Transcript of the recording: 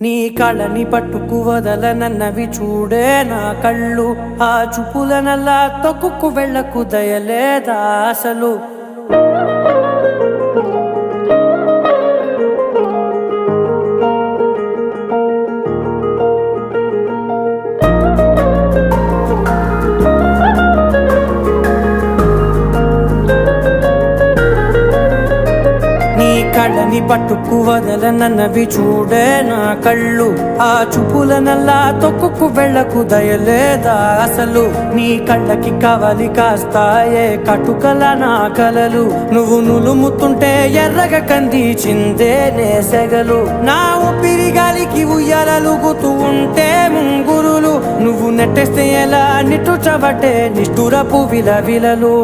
నీ కళని పట్టుకు వదలనన్నవి చూడే నా కళ్ళు, ఆ చూపులనల్లా తొక్కుకు వెళ్ళకు దయలేదా అసలు. కళ్ళని పట్టుకు వదలనన్నవి చూడే నా కళ్ళు, ఆ చూపులనల్లా తొక్కుకు వెళ్ళకు దయలేదా అసలు. నీ కళ్ళకి కవలి కాస్తాయే కటుకల నా కలలు, నువ్వు నులుముతుంటే ఎర్రగ కంది చిందే నేసెగలు. నా ఊపిరి గాలికి ఉయ్యాలలుగుతూ ఉంటే ముంగురులు, నువ్వు నెట్టేస్తే ఎలా నిట్టుచబట్టే నిష్ఠురపు విలవిలలు.